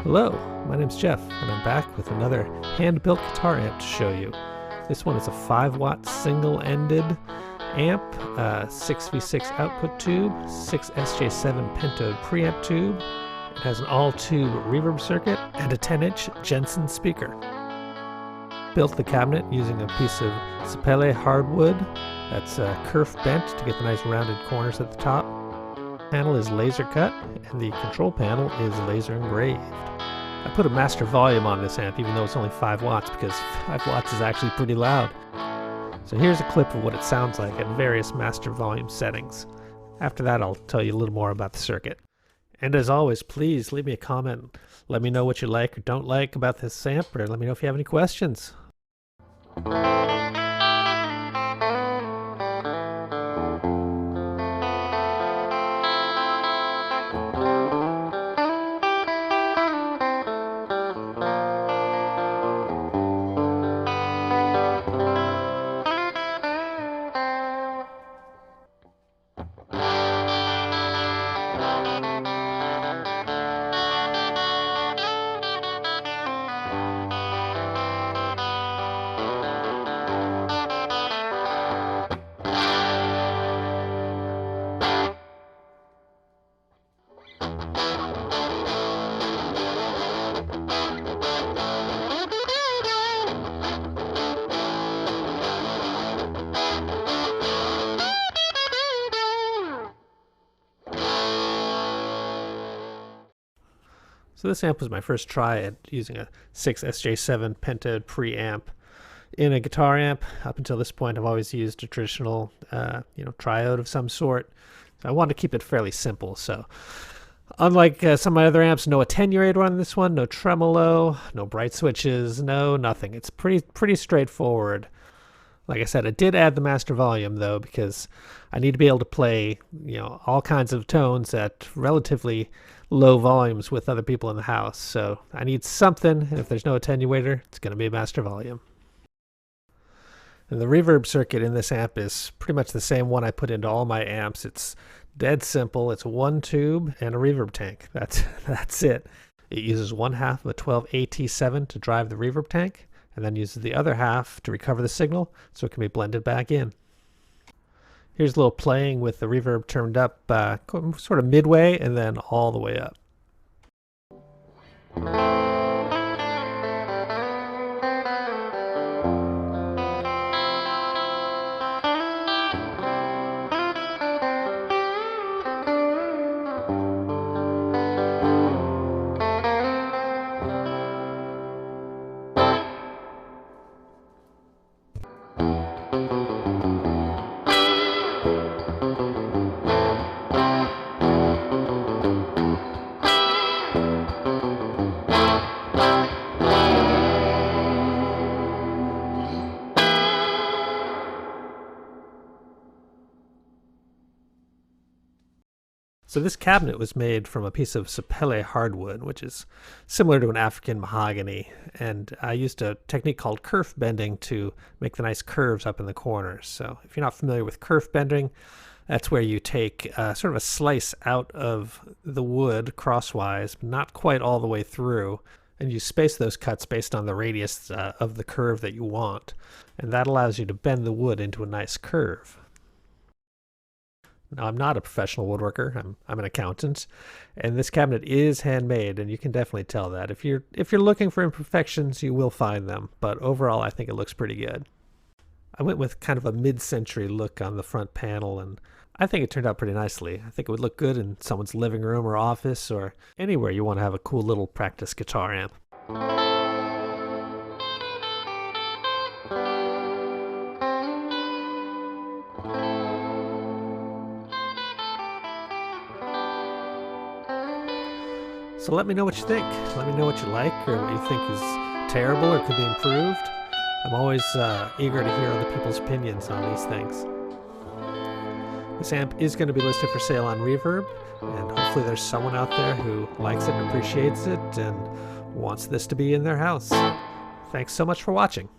Hello, my name's Jeff, and I'm back with another hand-built guitar amp to show you. This one is a 5-watt single-ended amp, 6V6 output tube, 6 SJ7 Pentode Preamp tube. It has an all-tube reverb circuit and a 10-inch Jensen speaker. Built the cabinet using a piece of faceplate hardwood that's kerf bent to get the nice rounded corners at the top. The panel is laser cut, and the control panel is laser engraved. I put a master volume on this amp even though it's only 5 watts because 5 watts is actually pretty loud. So here's a clip of what it sounds like at various master volume settings. After that I'll tell you a little more about the circuit. And as always, please leave me a comment. Let me know what you like or don't like about this amp, or let me know if you have any questions. So this amp was my first try at using a 6 SJ7 Pentode Preamp in a guitar amp. Up until this point, I've always used a traditional, triode of some sort. So I wanted to keep it fairly simple. So unlike some of my other amps, no attenuator on this one, no tremolo, no bright switches, nothing. It's pretty straightforward. Like I said, I did add the master volume though, because I need to be able to play, all kinds of tones at relatively low volumes with other people in the house. So I need something, and if there's no attenuator, it's going to be a master volume. And the reverb circuit in this amp is pretty much the same one I put into all my amps. It's dead simple. It's one tube and a reverb tank. That's it. It uses 1/2 of a 12 AT7 to drive the reverb tank, and then uses the other half to recover the signal so it can be blended back in. Here's a little playing with the reverb turned up sort of midway and then all the way up. So this cabinet was made from a piece of faceplate hardwood, which is similar to an African mahogany, and I used a technique called kerf bending to make the nice curves up in the corners. So if you're not familiar with kerf bending, that's where you take sort of a slice out of the wood crosswise, but not quite all the way through, and you space those cuts based on the radius of the curve that you want, and that allows you to bend the wood into a nice curve. Now, I'm not a professional woodworker. I'm an accountant, and this cabinet is handmade, and you can definitely tell that. If you're looking for imperfections, you will find them, but overall I think it looks pretty good. I went with kind of a mid-century look on the front panel, and I think it turned out pretty nicely. I think it would look good in someone's living room or office or anywhere you want to have a cool little practice guitar amp. So let me know what you think. Let me know what you like or what you think is terrible or could be improved. I'm always eager to hear other people's opinions on these things. This amp is going to be listed for sale on Reverb, and hopefully there's someone out there who likes it and appreciates it and wants this to be in their house. Thanks so much for watching.